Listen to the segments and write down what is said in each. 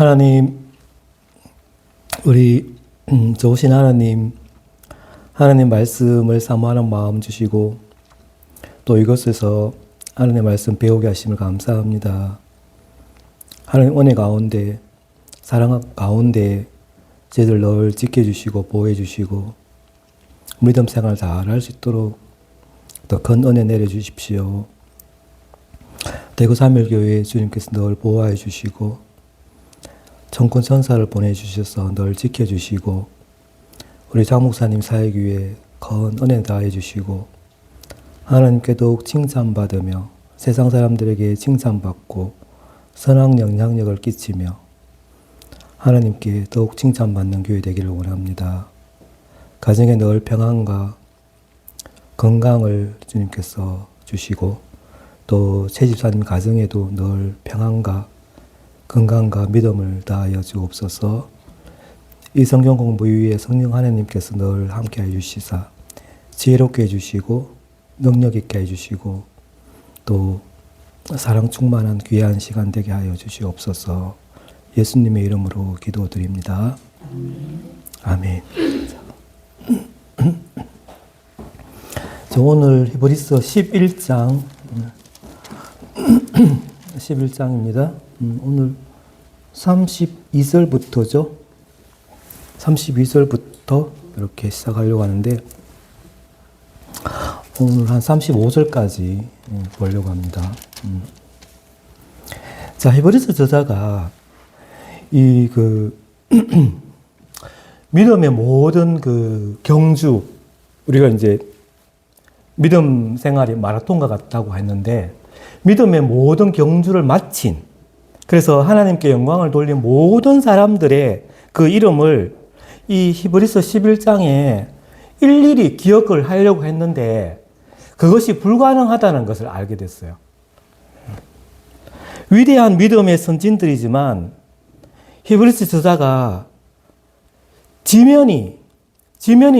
하나님, 우리 좋으신 하나님 말씀을 사모하는 마음 주시고 또 이것에서 하나님의 말씀 배우게 하심을 감사합니다. 하나님 은혜 가운데, 사랑 가운데 저희들 늘 지켜주시고 보호해주시고 믿음 생활 잘 할 수 있도록 더 큰 은혜 내려주십시오. 대구 3.1교회 주님께서 늘 보호해 주시고 천군 천사를 보내주셔서 늘 지켜주시고 우리 장 목사님 사역 위에 큰 은혜 다해 주시고 하나님께 더욱 칭찬받으며 세상 사람들에게 칭찬받고 선한 영향력을 끼치며 하나님께 더욱 칭찬받는 교회 되기를 원합니다. 가정에 늘 평안과 건강을 주님께서 주시고 또 최집사님 가정에도 늘 평안과 건강과 믿음을 다하여 주옵소서. 이 성경 공부 위에 성령 하나님께서 늘 함께 해주시사 지혜롭게 해주시고 능력 있게 해주시고 또 사랑 충만한 귀한 시간 되게 하여 주시옵소서. 예수님의 이름으로 기도드립니다. 아멘. 저 오늘 히브리서 11장 11장입니다. 오늘 32절부터죠. 32절부터 이렇게 시작하려고 하는데 오늘 한 35절까지 보려고 합니다. 자, 히브리서 저자가 믿음의 모든 경주, 우리가 이제 믿음 생활이 마라톤과 같다고 했는데 믿음의 모든 경주를 마친, 그래서 하나님께 영광을 돌린 모든 사람들의 그 이름을 이 히브리서 11장에 일일이 기억을 하려고 했는데 그것이 불가능하다는 것을 알게 됐어요. 위대한 믿음의 선진들이지만 히브리서 저자가 지면이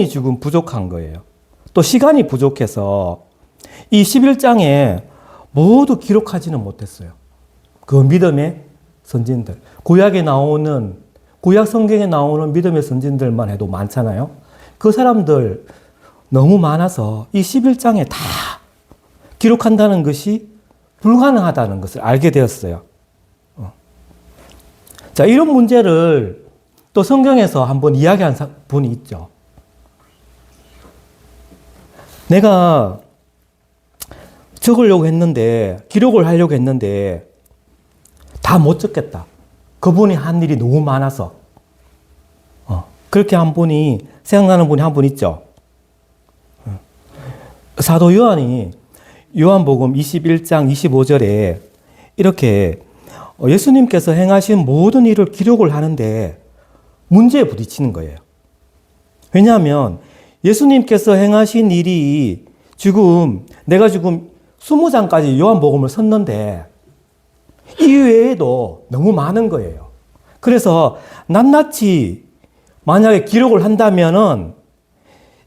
조금 부족한 거예요. 또 시간이 부족해서 이 11장에 모두 기록하지는 못했어요. 그 믿음의 선진들. 구약 성경에 나오는 믿음의 선진들만 해도 많잖아요. 그 사람들 너무 많아서 이 11장에 다 기록한다는 것이 불가능하다는 것을 알게 되었어요. 자, 이런 문제를 또 성경에서 한번 이야기한 분이 있죠. 내가 적으려고 했는데, 기록을 하려고 했는데 다 못 적겠다. 그분이 한 일이 너무 많아서. 그렇게 생각나는 분이 한 분 있죠. 사도 요한이 요한복음 21장 25절에 이렇게 예수님께서 행하신 모든 일을 기록을 하는데 문제에 부딪히는 거예요. 왜냐하면 예수님께서 행하신 일이 내가 지금 20장까지 요한복음을 썼는데 이 외에도 너무 많은 거예요. 그래서 낱낱이 만약에 기록을 한다면은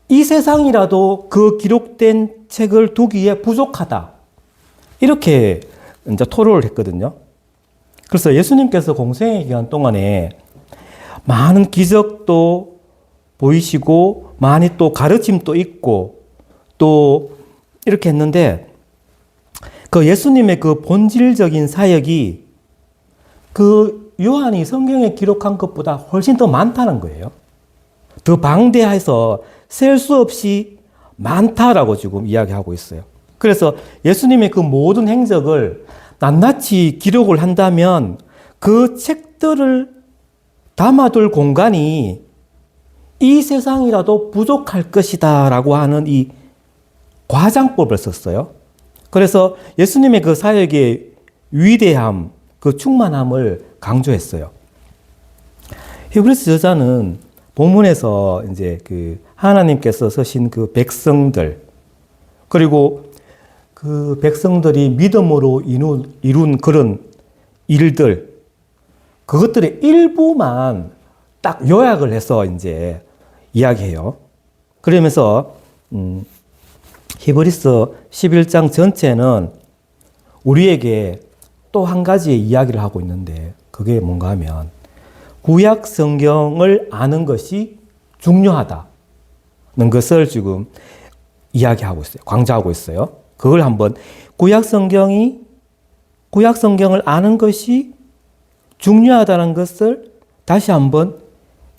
이 세상이라도 그 기록된 책을 두기에 부족하다. 이렇게 이제 토로를 했거든요. 그래서 예수님께서 공생의 기간 동안에 많은 기적도 보이시고 많이 또 가르침도 있고 또 이렇게 했는데 그 예수님의 그 본질적인 사역이 그 요한이 성경에 기록한 것보다 훨씬 더 많다는 거예요. 더 방대해서 셀 수 없이 많다라고 지금 이야기하고 있어요. 그래서 예수님의 그 모든 행적을 낱낱이 기록을 한다면 그 책들을 담아둘 공간이 이 세상이라도 부족할 것이다 라고 하는 이 과장법을 썼어요. 그래서 예수님의 그 사역의 위대함, 그 충만함을 강조했어요. 히브리서 저자는 본문에서 이제 하나님께서 쓰신 그 백성들, 그리고 그 백성들이 믿음으로 이룬 그런 일들, 그것들의 일부만 딱 요약을 해서 이제 이야기해요. 그러면서 히브리서 11장 전체는 우리에게 또 한 가지의 이야기를 하고 있는데 그게 뭔가 하면 구약 성경을 아는 것이 중요하다는 것을 지금 이야기하고 있어요. 강조하고 있어요. 그걸 한번 구약 성경을 아는 것이 중요하다는 것을 다시 한번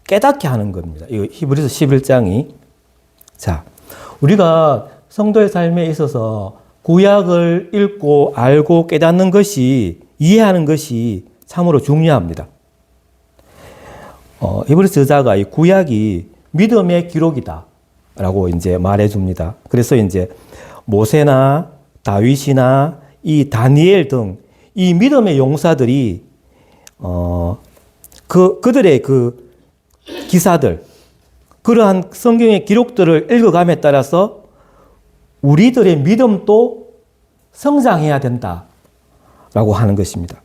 깨닫게 하는 겁니다. 이 히브리서 11장이. 자, 우리가 성도의 삶에 있어서 구약을 읽고 알고 깨닫는 것이, 이해하는 것이 참으로 중요합니다. 히브리서 저자가 이 구약이 믿음의 기록이다 라고 이제 말해 줍니다. 그래서 이제 모세나 다윗이나 이 다니엘 등 이 믿음의 용사들이 그들의 그 기사들, 그러한 성경의 기록들을 읽어감에 따라서 우리들의 믿음도 성장해야 된다라고 하는 것입니다.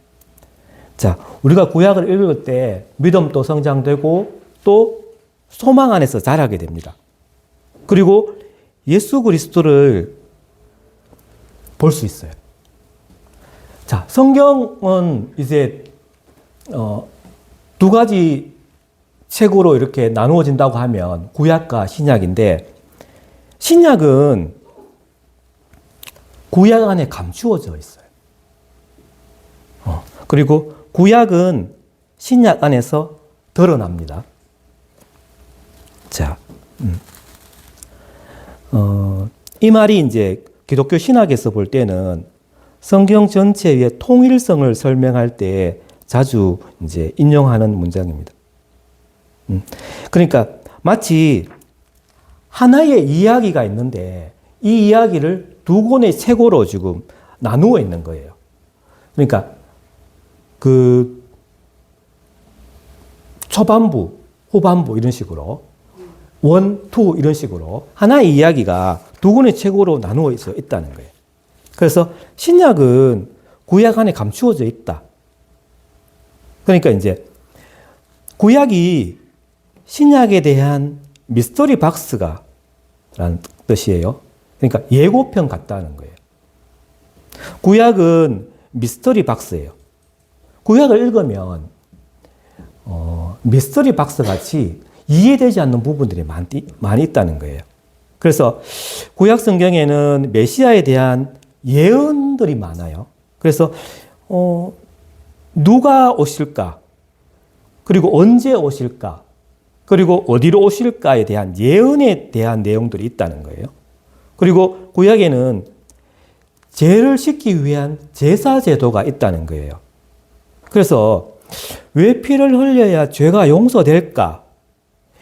자, 우리가 구약을 읽을 때 믿음도 성장되고 또 소망 안에서 자라게 됩니다. 그리고 예수 그리스도를 볼 수 있어요. 자, 성경은 이제 두 가지 책으로 이렇게 나누어진다고 하면 구약과 신약인데, 신약은 구약 안에 감추어져 있어요. 그리고 구약은 신약 안에서 드러납니다. 자, 이 말이 이제 기독교 신학에서 볼 때는 성경 전체의 통일성을 설명할 때 자주 이제 인용하는 문장입니다. 그러니까 마치 하나의 이야기가 있는데 이 이야기를 두 권의 책으로 지금 나누어 있는 거예요. 그러니까 그 초반부, 후반부 이런 식으로 원, 투 이런 식으로 하나의 이야기가 두 권의 책으로 나누어 있다는 거예요. 그래서 신약은 구약 안에 감추어져 있다. 그러니까 이제 구약이 신약에 대한 미스터리 박스가 라는 뜻이에요. 그러니까 예고편 같다는 거예요. 구약은 미스터리 박스예요. 구약을 읽으면 미스터리 박스 같이 이해되지 않는 부분들이 많이 있다는 거예요. 그래서 구약 성경에는 메시아에 대한 예언들이 많아요. 그래서 누가 오실까? 그리고 언제 오실까? 그리고 어디로 오실까에 대한 예언에 대한 내용들이 있다는 거예요. 그리고 구약에는 죄를 씻기 위한 제사 제도가 있다는 거예요. 그래서 왜 피를 흘려야 죄가 용서될까?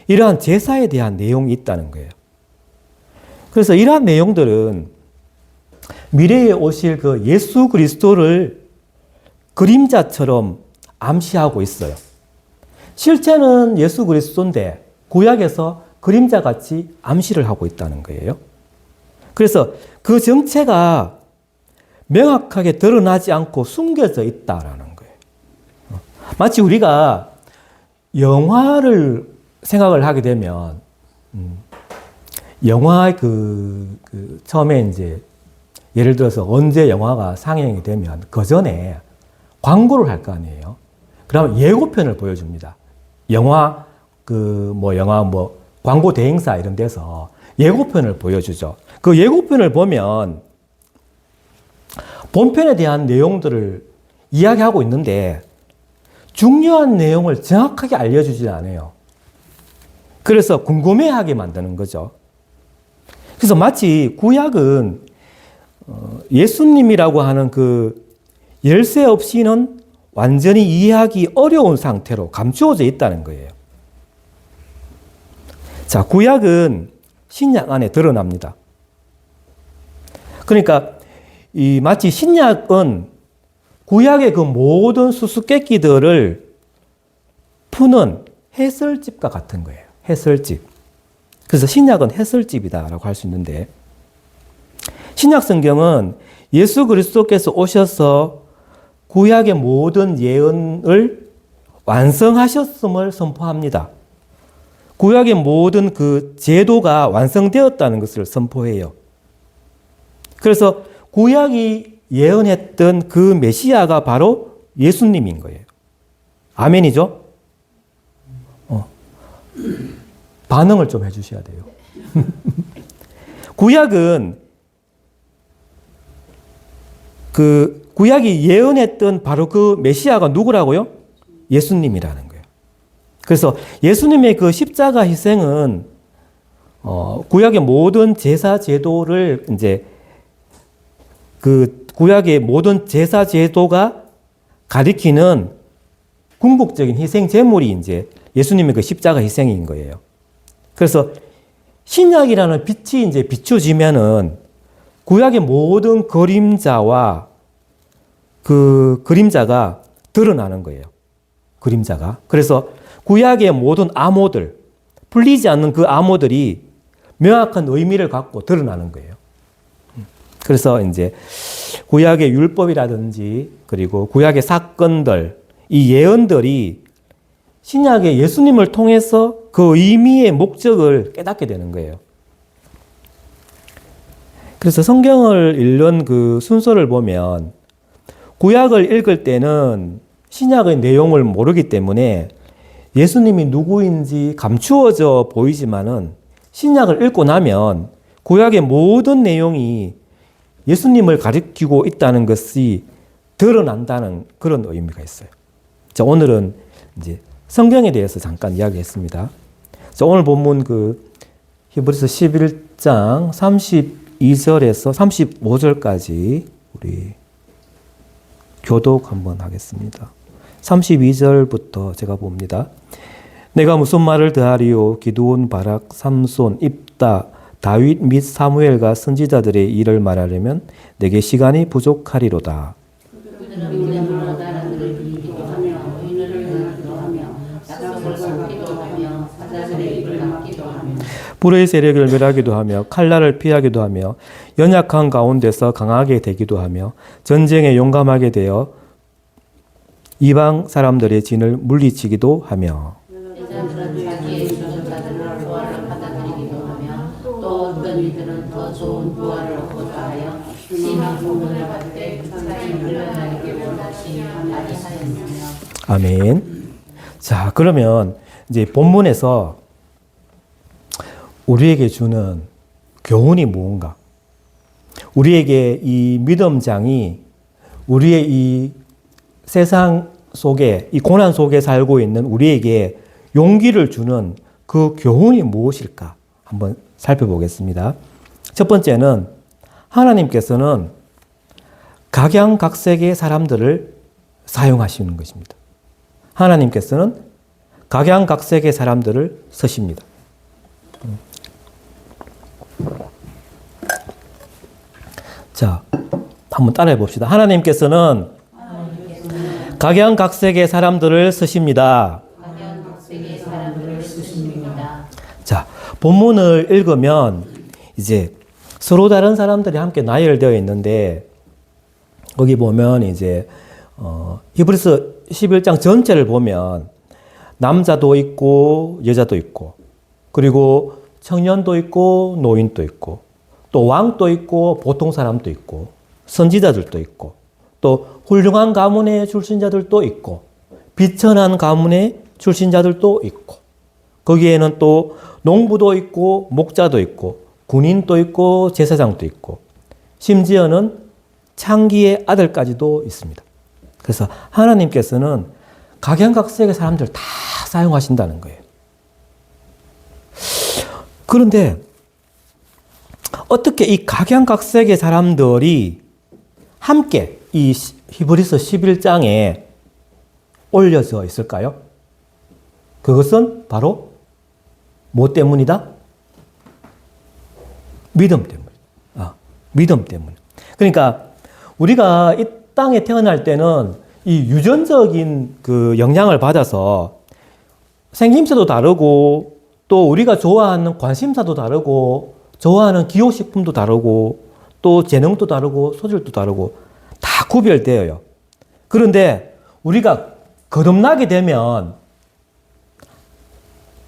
이러한 제사에 대한 내용이 있다는 거예요. 그래서 이러한 내용들은 미래에 오실 그 예수 그리스도를 그림자처럼 암시하고 있어요. 실체는 예수 그리스도인데 구약에서 그림자같이 암시를 하고 있다는 거예요. 그래서 그 정체가 명확하게 드러나지 않고 숨겨져 있다라는 거예요. 마치 우리가 영화를 생각을 하게 되면 영화 처음에 이제 예를 들어서 언제 영화가 상영이 되면 그 전에 광고를 할 거 아니에요. 그러면 예고편을 보여줍니다. 영화 광고 대행사 이런 데서 예고편을 보여주죠. 그 예고편을 보면 본편에 대한 내용들을 이야기하고 있는데 중요한 내용을 정확하게 알려주지 않아요. 그래서 궁금해하게 만드는 거죠. 그래서 마치 구약은 예수님이라고 하는 그 열쇠 없이는 완전히 이해하기 어려운 상태로 감추어져 있다는 거예요. 자, 구약은 신약 안에 드러납니다. 그러니까 마치 신약은 구약의 그 모든 수수께끼들을 푸는 해설집과 같은 거예요. 해설집. 그래서 신약은 해설집이다라고 할 수 있는데, 신약 성경은 예수 그리스도께서 오셔서 구약의 모든 예언을 완성하셨음을 선포합니다. 구약의 모든 그 제도가 완성되었다는 것을 선포해요. 그래서 구약이 예언했던 그 메시아가 바로 예수님인 거예요. 아멘이죠? 반응을 좀 해주셔야 돼요. 구약은 그 구약이 예언했던 바로 그 메시아가 누구라고요? 예수님이라는 거예요. 그래서 예수님의 그 십자가 희생은 구약의 모든 제사 제도를 이제 그 구약의 모든 제사 제도가 가리키는 궁극적인 희생 제물이 이제 예수님의 그 십자가 희생인 거예요. 그래서 신약이라는 빛이 이제 비춰지면은 구약의 모든 그림자와 그 그림자가 드러나는 거예요. 그림자가. 그래서 구약의 모든 암호들, 풀리지 않는 그 암호들이 명확한 의미를 갖고 드러나는 거예요. 그래서 이제 구약의 율법이라든지 그리고 구약의 사건들, 이 예언들이 신약의 예수님을 통해서 그 의미의 목적을 깨닫게 되는 거예요. 그래서 성경을 읽는 그 순서를 보면 구약을 읽을 때는 신약의 내용을 모르기 때문에 예수님이 누구인지 감추어져 보이지만은 신약을 읽고 나면 구약의 모든 내용이 예수님을 가리키고 있다는 것이 드러난다는 그런 의미가 있어요. 자, 오늘은 이제 성경에 대해서 잠깐 이야기했습니다. 자, 오늘 본문 그 히브리서 11장 32절에서 35절까지 우리 교독 한번 하겠습니다. 32절부터 제가 봅니다. 내가 무슨 말을 더하리요? 기드온, 바락, 삼손, 입다, 다윗 및 사무엘과 선지자들의 일을 말하려면 내게 시간이 부족하리로다. 불의 세력을 멸하기도 하며 칼날을 피하기도 하며 연약한 가운데서 강하게 되기도 하며 전쟁에 용감하게 되어 이방 사람들의 진을 물리치기도 하며 아멘. 자, 그러면 이제 본문에서 우리에게 주는 교훈이 무언가? 우리에게 이 믿음장이 우리의 이 세상 속에, 이 고난 속에 살고 있는 우리에게 용기를 주는 그 교훈이 무엇일까? 한번 살펴보겠습니다. 첫 번째는 하나님께서는 각양각색의 사람들을 사용하시는 것입니다. 하나님께서는 각양각색의 사람들을 쓰십니다. 자, 한번 따라해 봅시다. 하나님께서는 각양각색의 사람들을 쓰십니다. 자, 본문을 읽으면 이제 서로 다른 사람들이 함께 나열되어 있는데 거기 보면 이제 히브리서 11장 전체를 보면 남자도 있고 여자도 있고 그리고 청년도 있고 노인도 있고 또 왕도 있고 보통 사람도 있고 선지자들도 있고 또 훌륭한 가문의 출신자들도 있고 비천한 가문의 출신자들도 있고 거기에는 또 농부도 있고 목자도 있고 군인도 있고 제사장도 있고 심지어는 창기의 아들까지도 있습니다. 그래서 하나님께서는 각양각색의 사람들 다 사용하신다는 거예요. 그런데 어떻게 이 각양각색의 사람들이 함께 이 히브리서 11장에 올려져 있을까요? 그것은 바로 뭐 때문이다? 믿음 때문. 믿음 때문. 그러니까 우리가 이 땅에 태어날 때는 이 유전적인 그 영향을 받아서 생김새도 다르고 또 우리가 좋아하는 관심사도 다르고 좋아하는 기호식품도 다르고 또 재능도 다르고 소질도 다르고 다 구별되어요. 그런데 우리가 거듭나게 되면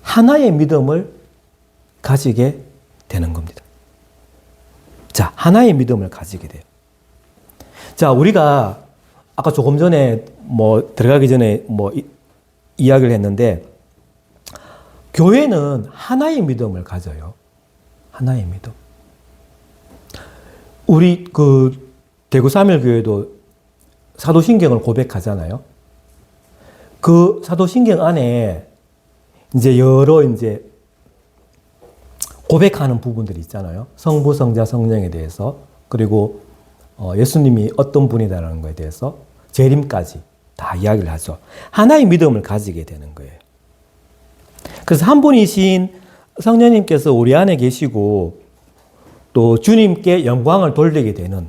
하나의 믿음을 가지게 되는 겁니다. 자, 하나의 믿음을 가지게 돼요. 자, 우리가 아까 조금 전에 들어가기 전에 이야기를 했는데 교회는 하나의 믿음을 가져요. 하나의 믿음. 우리 대구 삼일교회도 사도신경을 고백하잖아요. 그 사도신경 안에 이제 여러 이제 고백하는 부분들이 있잖아요. 성부, 성자, 성령에 대해서, 그리고 예수님이 어떤 분이다라는 것에 대해서 재림까지 다 이야기를 하죠. 하나의 믿음을 가지게 되는 거예요. 그래서 한 분이신 성령님께서 우리 안에 계시고 또 주님께 영광을 돌리게 되는,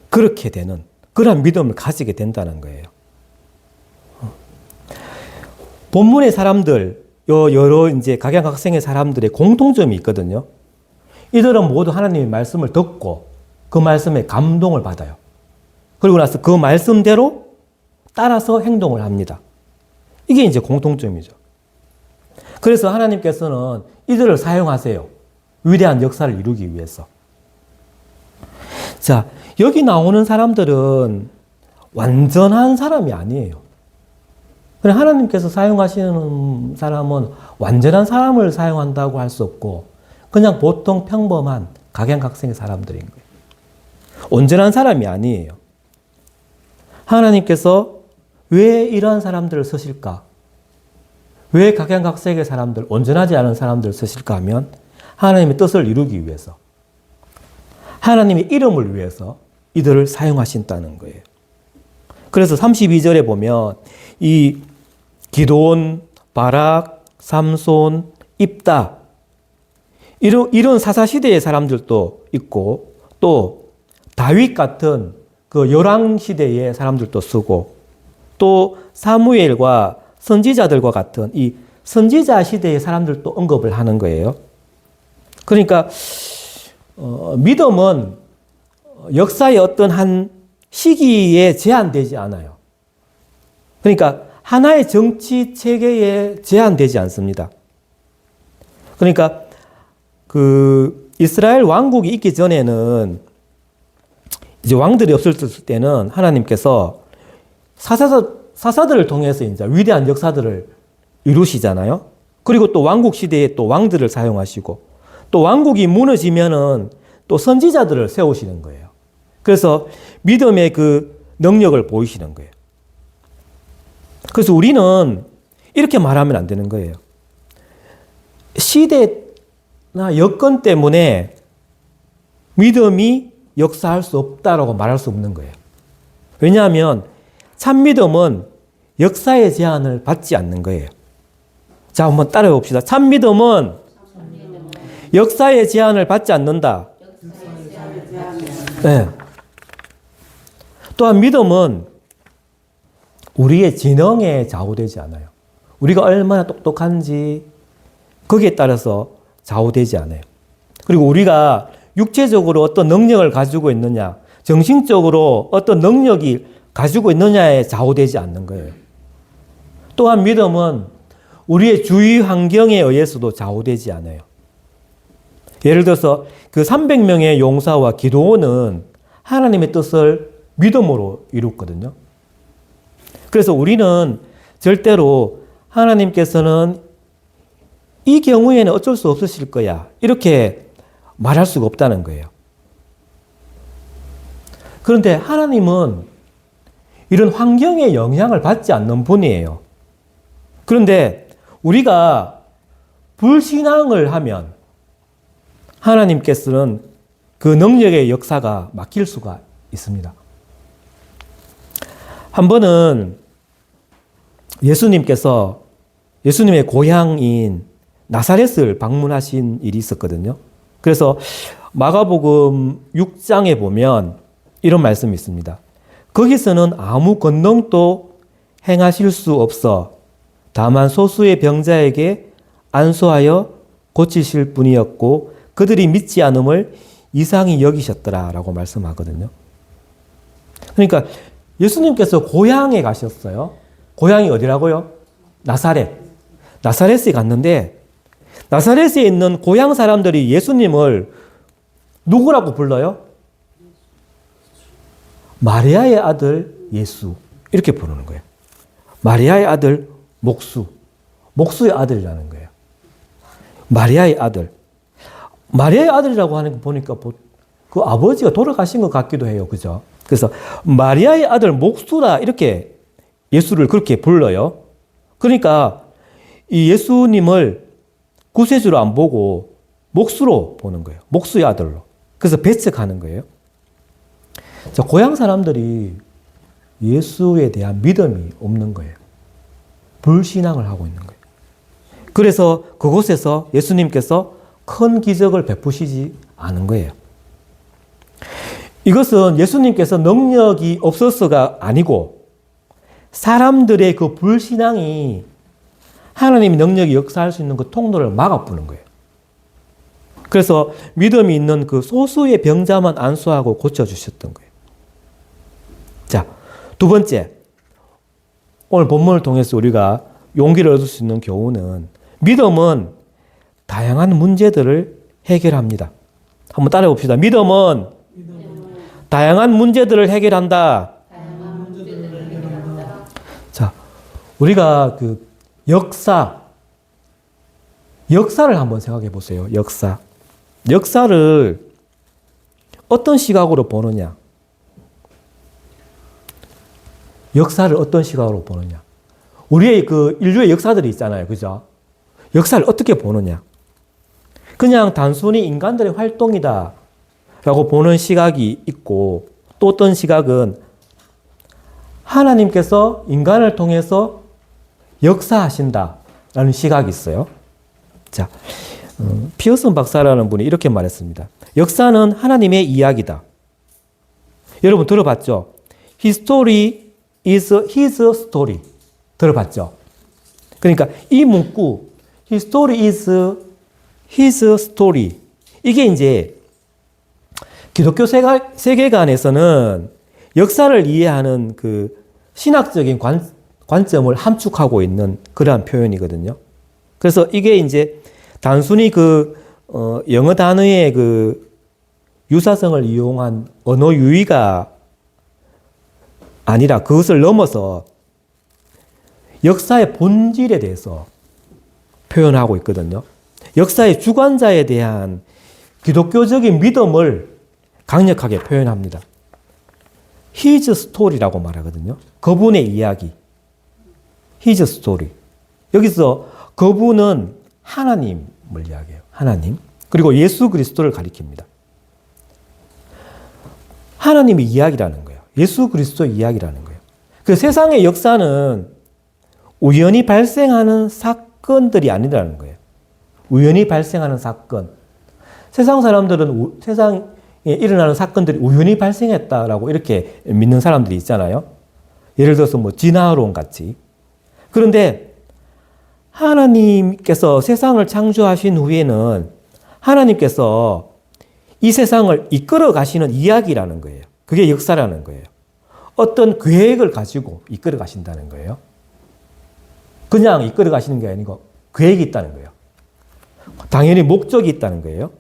그렇게 되는 그런 믿음을 가지게 된다는 거예요. 본문의 사람들, 여러 이제 각양각색의 사람들의 공통점이 있거든요. 이들은 모두 하나님의 말씀을 듣고 그 말씀에 감동을 받아요. 그리고 나서 그 말씀대로 따라서 행동을 합니다. 이게 이제 공통점이죠. 그래서 하나님께서는 이들을 사용하세요. 위대한 역사를 이루기 위해서. 자, 여기 나오는 사람들은 완전한 사람이 아니에요. 하나님께서 사용하시는 사람은 완전한 사람을 사용한다고 할 수 없고 그냥 보통 평범한 각양각색의 사람들인 거예요. 온전한 사람이 아니에요. 하나님께서 왜 이러한 사람들을 쓰실까? 왜 각양각색의 사람들, 온전하지 않은 사람들을 쓰실까 하면 하나님의 뜻을 이루기 위해서, 하나님의 이름을 위해서 이들을 사용하신다는 거예요. 그래서 32절에 보면 이 기드온, 바락, 삼손, 입다 이런 사사시대의 사람들도 있고 또 다윗 같은 그 열왕시대의 사람들도 쓰고 또 사무엘과 선지자들과 같은 이 선지자 시대의 사람들도 언급을 하는 거예요. 그러니까 믿음은 역사의 어떤 한 시기에 제한되지 않아요. 그러니까 하나의 정치 체계에 제한되지 않습니다. 그러니까 그 이스라엘 왕국이 있기 전에는 이제 왕들이 없었을 때는 하나님께서 사사들을 통해서 이제 위대한 역사들을 이루시잖아요. 그리고 또 왕국 시대에 또 왕들을 사용하시고 또 왕국이 무너지면은 또 선지자들을 세우시는 거예요. 그래서 믿음의 그 능력을 보이시는 거예요. 그래서 우리는 이렇게 말하면 안 되는 거예요. 시대나 여건 때문에 믿음이 역사할 수 없다라고 말할 수 없는 거예요. 왜냐하면 참 믿음은 역사의 제한을 받지 않는 거예요. 자, 한번 따라해 봅시다. 참 믿음은 역사의 제한을 받지 않는다. 네. 또한 믿음은 우리의 지능에 좌우되지 않아요. 우리가 얼마나 똑똑한지 거기에 따라서 좌우되지 않아요. 그리고 우리가 육체적으로 어떤 능력을 가지고 있느냐, 정신적으로 어떤 능력이 가지고 있느냐에 좌우되지 않는 거예요. 또한 믿음은 우리의 주위 환경에 의해서도 좌우되지 않아요. 예를 들어서 그 300명의 용사와 기드온은 하나님의 뜻을 믿음으로 이뤘거든요. 그래서 우리는 절대로 하나님께서는 이 경우에는 어쩔 수 없으실 거야, 이렇게 말할 수가 없다는 거예요. 그런데 하나님은 이런 환경의 영향을 받지 않는 분이에요. 그런데 우리가 불신앙을 하면 하나님께서는 그 능력의 역사가 막힐 수가 있습니다. 한 번은 예수님께서 예수님의 고향인 나사렛을 방문하신 일이 있었거든요. 그래서 마가복음 6장에 보면 이런 말씀이 있습니다. 거기서는 아무 권능도 행하실 수 없어 다만 소수의 병자에게 안수하여 고치실 분이었고 그들이 믿지 않음을 이상히 여기셨더라 라고 말씀하거든요. 그러니까 예수님께서 고향에 가셨어요. 고향이 어디라고요? 나사렛. 나사렛에 갔는데 나사렛에 있는 고향 사람들이 예수님을 누구라고 불러요? 마리아의 아들 예수, 이렇게 부르는 거예요. 마리아의 아들 목수, 목수의 아들이라는 거예요. 마리아의 아들. 마리아의 아들이라고 하는 거 보니까 그 아버지가 돌아가신 것 같기도 해요. 그죠? 그래서 마리아의 아들 목수라 이렇게 예수를 그렇게 불러요. 그러니까 이 예수님을 구세주로 안 보고 목수로 보는 거예요. 목수의 아들로. 그래서 배척하는 거예요. 자, 고향 사람들이 예수에 대한 믿음이 없는 거예요. 불신앙을 하고 있는 거예요. 그래서 그곳에서 예수님께서 큰 기적을 베푸시지 않은 거예요. 이것은 예수님께서 능력이 없어서가 아니고 사람들의 그 불신앙이 하나님의 능력이 역사할 수 있는 그 통로를 막아부는 거예요. 그래서 믿음이 있는 그 소수의 병자만 안수하고 고쳐주셨던 거예요. 자, 두 번째. 오늘 본문을 통해서 우리가 용기를 얻을 수 있는 교훈은 믿음은 다양한 문제들을 해결합니다. 한번 따라해 봅시다. 믿음은 다양한 문제들을 해결한다. 자, 우리가 그 역사를 한번 생각해 보세요. 역사를 어떤 시각으로 보느냐? 역사를 어떤 시각으로 보느냐? 우리의 그 인류의 역사들이 있잖아요. 그죠? 역사를 어떻게 보느냐? 그냥 단순히 인간들의 활동이다 라고 보는 시각이 있고, 또 어떤 시각은 하나님께서 인간을 통해서 역사하신다 라는 시각이 있어요. 자, 피어슨 박사라는 분이 이렇게 말했습니다. 역사는 하나님의 이야기다. 여러분 들어봤죠? History is his story. 들어봤죠? 그러니까 이 문구 History is his story. 이게 이제 기독교 세계관에서는 역사를 이해하는 그 신학적인 관점을 함축하고 있는 그러한 표현이거든요. 그래서 이게 이제 단순히 영어 단어의 그 유사성을 이용한 언어 유희가 아니라 그것을 넘어서 역사의 본질에 대해서 표현하고 있거든요. 역사의 주관자에 대한 기독교적인 믿음을 강력하게 표현합니다. His story라고 말하거든요. 그분의 이야기. His story. 여기서 그분은 하나님을 이야기해요. 하나님. 그리고 예수 그리스도를 가리킵니다. 하나님의 이야기라는 거예요. 예수 그리스도의 이야기라는 거예요. 그 세상의 역사는 우연히 발생하는 사건들이 아니라는 거예요. 우연히 발생하는 사건. 세상 사람들은 세상에 일어나는 사건들이 우연히 발생했다라고 이렇게 믿는 사람들이 있잖아요. 예를 들어서 진화론 같이. 그런데 하나님께서 세상을 창조하신 후에는 하나님께서 이 세상을 이끌어 가시는 이야기라는 거예요. 그게 역사라는 거예요. 어떤 계획을 가지고 이끌어 가신다는 거예요. 그냥 이끌어 가시는 게 아니고 계획이 있다는 거예요. 당연히 목적이 있다는 거예요.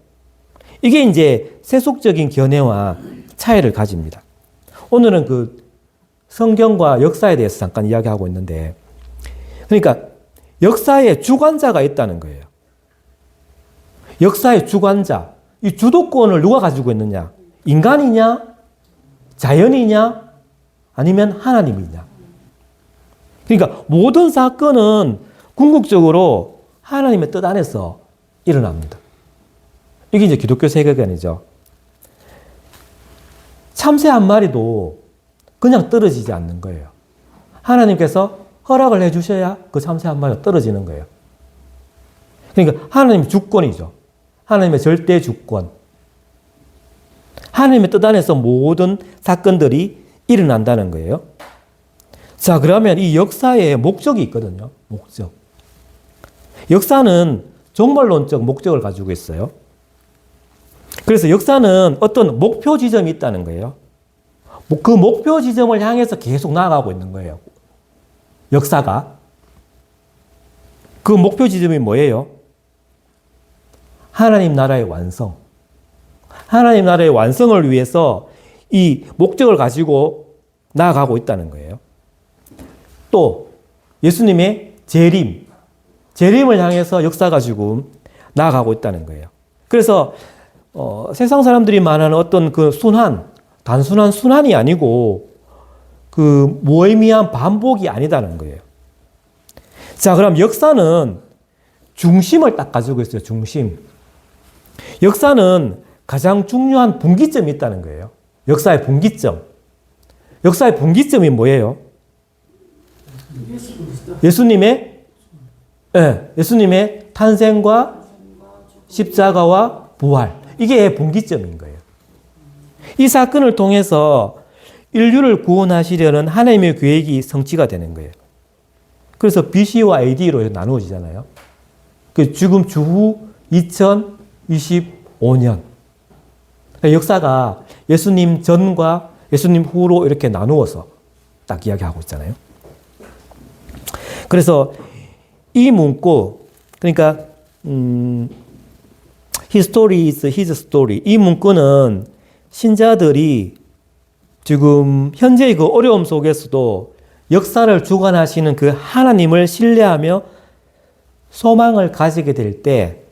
이게 이제 세속적인 견해와 차이를 가집니다. 오늘은 그 성경과 역사에 대해서 잠깐 이야기하고 있는데, 그러니까 역사의 주관자가 있다는 거예요. 역사의 주관자. 이 주도권을 누가 가지고 있느냐? 인간이냐? 자연이냐? 아니면 하나님이냐? 그러니까 모든 사건은 궁극적으로 하나님의 뜻 안에서 일어납니다. 이게 이제 기독교 세계관이죠. 참새 한 마리도 그냥 떨어지지 않는 거예요. 하나님께서 허락을 해주셔야 그 참새 한 마리가 떨어지는 거예요. 그러니까 하나님의 주권이죠. 하나님의 절대 주권. 하나님의 뜻 안에서 모든 사건들이 일어난다는 거예요. 자, 그러면 이 역사에 목적이 있거든요. 목적. 역사는 종말론적 목적을 가지고 있어요. 그래서 역사는 어떤 목표 지점이 있다는 거예요. 그 목표 지점을 향해서 계속 나아가고 있는 거예요. 역사가. 그 목표 지점이 뭐예요? 하나님 나라의 완성. 하나님 나라의 완성을 위해서 이 목적을 가지고 나아가고 있다는 거예요. 또 예수님의 재림을 향해서 역사가 지금 나아가고 있다는 거예요. 그래서 세상 사람들이 말하는 어떤 그 단순한 순환이 아니고 그 무의미한 반복이 아니다는 거예요. 자, 그럼 역사는 중심을 딱 가지고 있어요. 중심. 역사는 가장 중요한 분기점이 있다는 거예요. 역사의 분기점. 역사의 분기점이 뭐예요? 예수님의 탄생과 십자가와 부활. 이게 분기점인 거예요. 이 사건을 통해서 인류를 구원하시려는 하나님의 계획이 성취가 되는 거예요. 그래서 BC와 AD로 나누어지잖아요. 지금 주후 2025년. 역사가 예수님 전과 예수님 후로 이렇게 나누어서 딱 이야기하고 있잖아요. 그래서 이 문구, 그러니까 His story is His story. 이 문구는 신자들이 지금 현재의 그 어려움 속에서도 역사를 주관하시는 그 하나님을 신뢰하며 소망을 가지게 될 때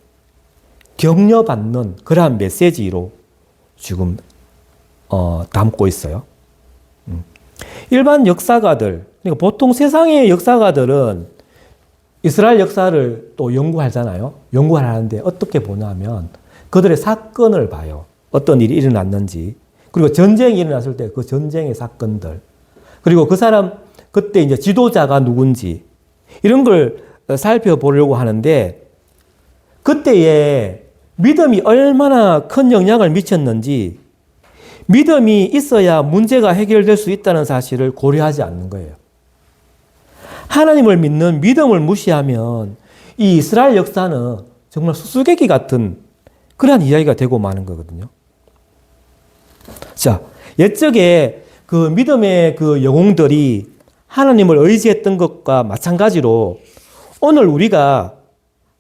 격려받는 그러한 메시지로 지금 담고 있어요. 일반 역사가들, 그러니까 보통 세상의 역사가들은 이스라엘 역사를 또 연구하잖아요. 연구를 하는데 어떻게 보냐면 그들의 사건을 봐요. 어떤 일이 일어났는지. 그리고 전쟁이 일어났을 때 그 전쟁의 사건들. 그리고 그 사람, 그때 이제 지도자가 누군지. 이런 걸 살펴보려고 하는데 그때에 믿음이 얼마나 큰 영향을 미쳤는지 믿음이 있어야 문제가 해결될 수 있다는 사실을 고려하지 않는 거예요. 하나님을 믿는 믿음을 무시하면 이 이스라엘 역사는 정말 수수께끼 같은 그러한 이야기가 되고 마는 거거든요. 자, 옛적에 그 믿음의 그 영웅들이 하나님을 의지했던 것과 마찬가지로 오늘 우리가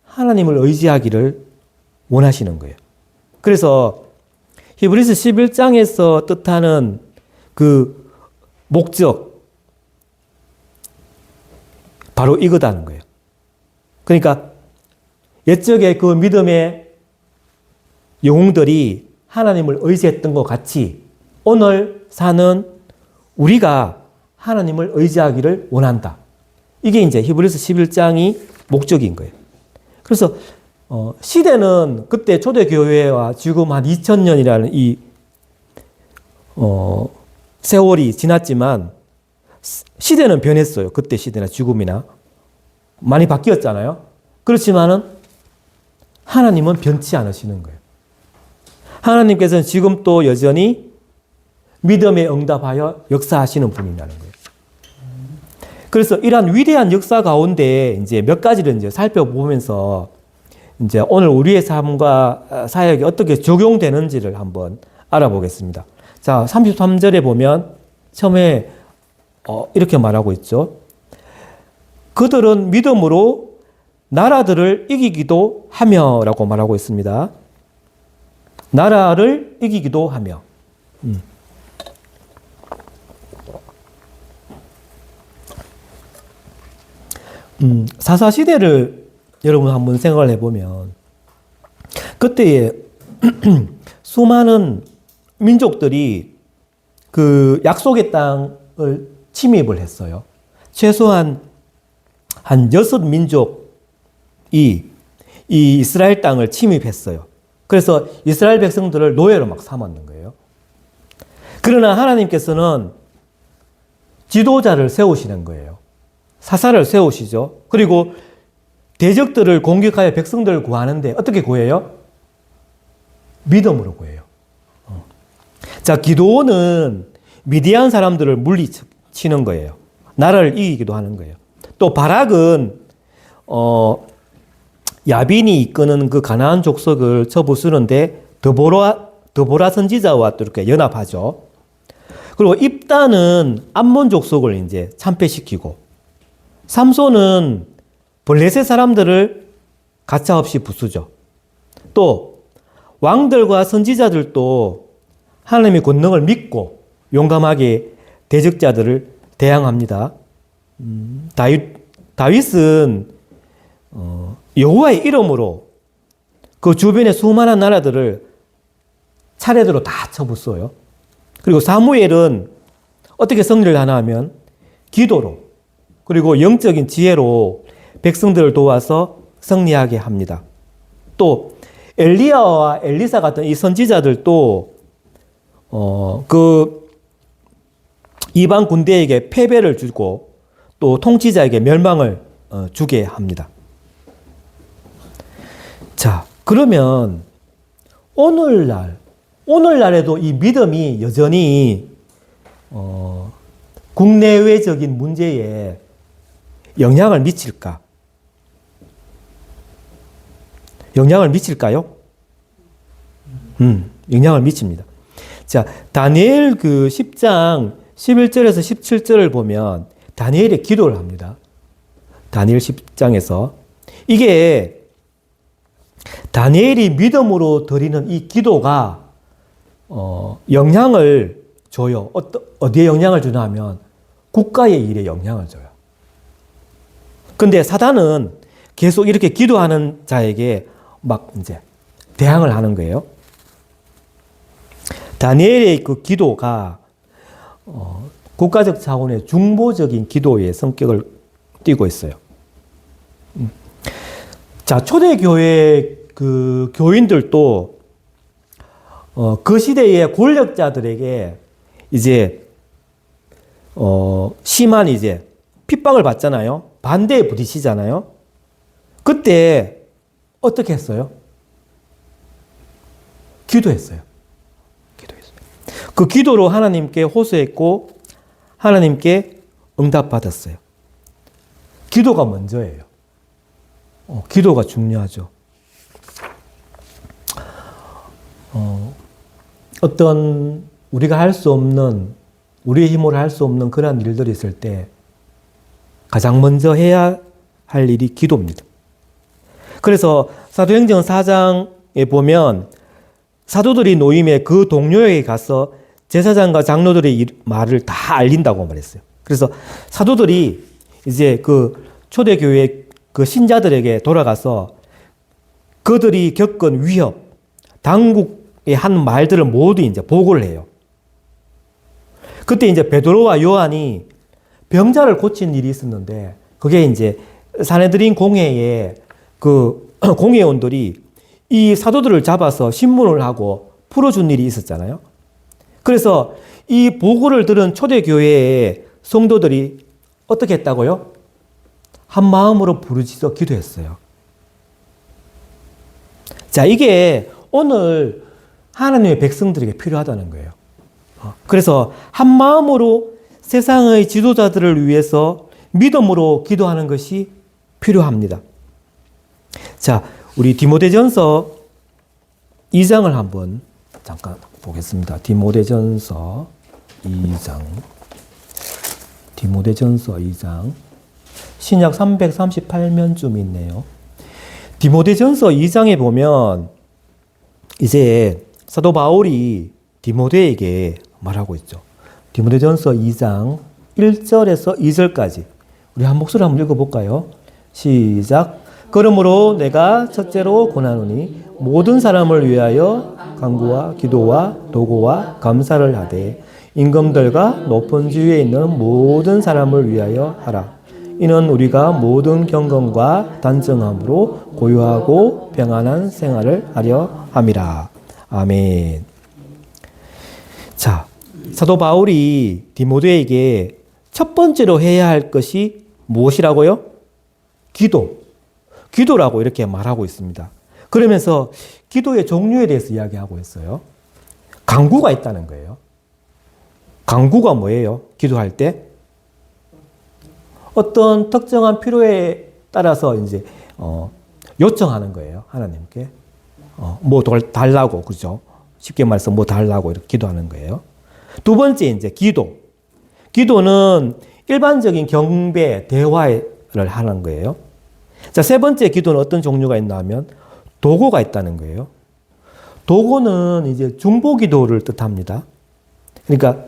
하나님을 의지하기를 원하시는 거예요. 그래서 히브리서 11장에서 뜻하는 그 목적, 바로 이거다는 거예요. 그러니까 옛적에 그 믿음의 영웅들이 하나님을 의지했던 것 같이 오늘 사는 우리가 하나님을 의지하기를 원한다. 이게 이제 히브리서 11장이 목적인 거예요. 그래서 시대는 그때 초대교회와 지금 한 2000년이라는 이 세월이 지났지만 시대는 변했어요. 그때 시대나 지금이나. 많이 바뀌었잖아요. 그렇지만은 하나님은 변치 않으시는 거예요. 하나님께서는 지금 또 여전히 믿음에 응답하여 역사하시는 분이라는 거예요. 그래서 이러한 위대한 역사 가운데 이제 몇 가지를 이제 살펴보면서 이제 오늘 우리의 삶과 사역이 어떻게 적용되는지를 한번 알아보겠습니다. 자, 33절에 보면 처음에 이렇게 말하고 있죠. 그들은 믿음으로 나라들을 이기기도 하며 라고 말하고 있습니다. 나라를 이기기도 하며. 사사시대를 여러분 한번 생각을 해보면 그때에 수많은 민족들이 그 약속의 땅을 침입을 했어요. 최소한 한 6민족이 이 이스라엘 땅을 침입했어요. 그래서 이스라엘 백성들을 노예로 막 삼았는 거예요. 그러나 하나님께서는 지도자를 세우시는 거예요. 사사를 세우시죠. 그리고 대적들을 공격하여 백성들을 구하는데 어떻게 구해요? 믿음으로 구해요. 자, 기드온은 미디안 사람들을 물리치는 거예요. 나라를 이기기도 하는 거예요. 또 바락은 야빈이 이끄는 그 가나안 족속을 쳐부수는데 드보라 선지자와 또 이렇게 연합하죠. 그리고 입다는 암몬 족속을 이제 참패시키고, 삼손은 블레셋 사람들을 가차없이 부수죠. 또 왕들과 선지자들도 하나님의 권능을 믿고 용감하게 대적자들을 대항합니다. 다윗은 여호와의 이름으로 그 주변의 수많은 나라들을 차례대로 다 쳐부숴요. 그리고 사무엘은 어떻게 승리를 하나 하면 기도로 그리고 영적인 지혜로 백성들을 도와서 승리하게 합니다. 또 엘리야와 엘리사 같은 이 선지자들도 그 이방 군대에게 패배를 주고 또 통치자에게 멸망을 주게 합니다. 자, 그러면 오늘날에도 이 믿음이 여전히 국내외적인 문제에 영향을 미칠까? 영향을 미칠까요? 영향을 미칩니다. 자, 다니엘 그 10장 11절에서 17절을 보면 다니엘이 기도를 합니다. 다니엘 10장에서 이게 다니엘이 믿음으로 드리는 이 기도가 영향을 줘요. 어디에 영향을 주냐 하면 국가의 일에 영향을 줘요. 근데 사단은 계속 이렇게 기도하는 자에게 막 이제 대항을 하는 거예요. 다니엘의 그 기도가 국가적 차원의 중보적인 기도의 성격을 띠고 있어요. 자, 초대교회 그 교인들도 그 시대의 권력자들에게 이제 심한 이제 핍박을 받잖아요. 반대에 부딪히잖아요. 그때 어떻게 했어요? 기도했어요. 그 기도로 하나님께 호소했고 하나님께 응답받았어요. 기도가 먼저예요. 기도가 중요하죠. 어떤 우리가 할 수 없는, 우리의 힘으로 할 수 없는 그런 일들이 있을 때 가장 먼저 해야 할 일이 기도입니다. 그래서 사도행전 4장에 보면 사도들이 모임에 그 동료에게 가서 제사장과 장로들의 말을 다 알린다고 말했어요. 그래서 사도들이 이제 그 초대교회 그 신자들에게 돌아가서 그들이 겪은 위협, 당국의 한 말들을 모두 이제 보고를 해요. 그때 이제 베드로와 요한이 병자를 고친 일이 있었는데 그게 이제 산헤드린 공회에 그 공회원들이 이 사도들을 잡아서 신문을 하고 풀어준 일이 있었잖아요. 그래서 이 보고를 들은 초대교회의 성도들이 어떻게 했다고요? 한 마음으로 부르짖어 기도했어요. 자, 이게 오늘 하나님의 백성들에게 필요하다는 거예요. 그래서 한 마음으로 세상의 지도자들을 위해서 믿음으로 기도하는 것이 필요합니다. 자, 우리 디모데전서 2장을 한번 잠깐 보겠습니다. 디모데전서 2장. 디모데전서 2장. 신약 338면쯤 있네요. 디모데전서 2장에 보면 이제 사도 바울이 디모데에게 말하고 있죠. 디모데전서 2장 1절에서 2절까지 우리 한 목소리 한번 읽어볼까요? 시작. 그러므로 내가 첫째로 권하노니 모든 사람을 위하여 간구와 기도와 도구와 감사를 하되 임금들과 높은 지위에 있는 모든 사람을 위하여 하라. 이는 우리가 모든 경건과 단정함으로 고요하고 평안한 생활을 하려 함이라. 아멘. 자, 사도 바울이 디모데에게 첫 번째로 해야 할 것이 무엇이라고요? 기도라고 이렇게 말하고 있습니다. 그러면서 기도의 종류에 대해서 이야기하고 있어요. 간구가 있다는 거예요. 간구가 뭐예요? 기도할 때? 어떤 특정한 필요에 따라서 이제 요청하는 거예요. 하나님께. 뭐 달라고, 그죠? 쉽게 말해서 뭐 달라고 이렇게 기도하는 거예요. 두 번째, 이제 기도. 기도는 일반적인 경배, 대화를 하는 거예요. 자, 세 번째 기도는 어떤 종류가 있나 하면 도구가 있다는 거예요. 도구는 이제 중보 기도를 뜻합니다. 그러니까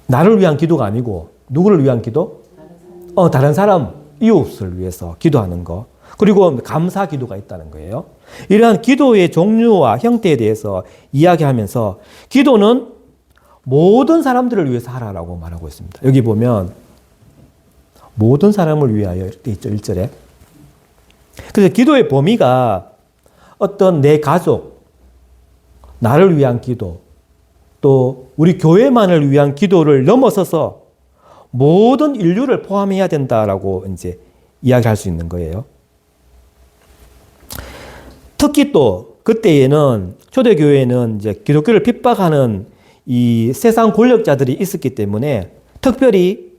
나를 위한 기도가 아니고 누구를 위한 기도? 다른 사람, 이웃을 위해서 기도하는 거. 그리고 감사 기도가 있다는 거예요. 이러한 기도의 종류와 형태에 대해서 이야기하면서 기도는 모든 사람들을 위해서 하라라고 말하고 있습니다. 여기 보면 모든 사람을 위하여 이렇게 있죠. 1절에. 그래서 기도의 범위가 어떤 내 가족, 나를 위한 기도, 또 우리 교회만을 위한 기도를 넘어서서 모든 인류를 포함해야 된다라고 이제 이야기할 수 있는 거예요. 특히 또 그때에는 초대교회에는 이제 기독교를 핍박하는 이 세상 권력자들이 있었기 때문에 특별히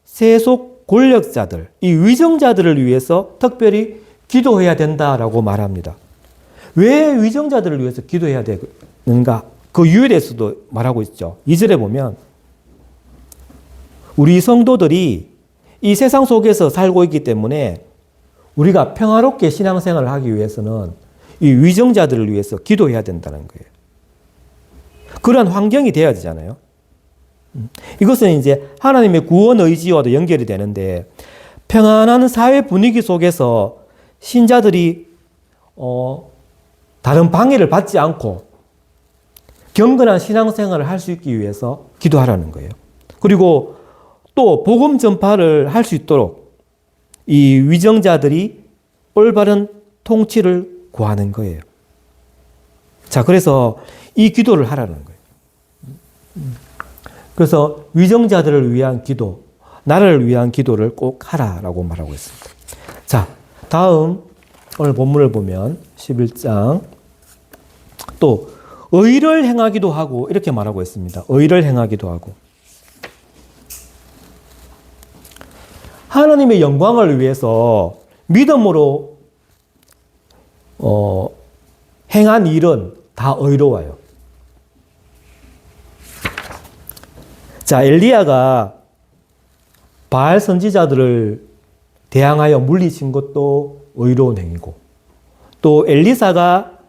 세속 권력자들, 이 위정자들을 위해서 특별히 기도해야 된다라고 말합니다. 왜 위정자들을 위해서 기도해야 되는가? 그 이유에 대해서도 말하고 있죠. 2절에 보면 우리 성도들이 이 세상 속에서 살고 있기 때문에 우리가 평화롭게 신앙생활을 하기 위해서는 이 위정자들을 위해서 기도해야 된다는 거예요. 그러한 환경이 되어야 되잖아요. 이것은 이제 하나님의 구원 의지와도 연결이 되는데 평안한 사회 분위기 속에서 신자들이 다른 방해를 받지 않고 경건한 신앙생활을 할 수 있기 위해서 기도하라는 거예요. 그리고 또 복음 전파를 할 수 있도록 이 위정자들이 올바른 통치를 구하는 거예요. 자, 그래서 이 기도를 하라는 거예요. 그래서 위정자들을 위한 기도, 나를 위한 기도를 꼭 하라라고 말하고 있습니다. 자, 다음 오늘 본문을 보면 11장 또 의를 행하기도 하고 이렇게 말하고 있습니다. 의를 행하기도 하고 하나님의 영광을 위해서 믿음으로 행한 일은 다 의로워요. 자, 엘리야가 바알 선지자들을 대항하여 물리친 것도 의로운 행위고 또 엘리사가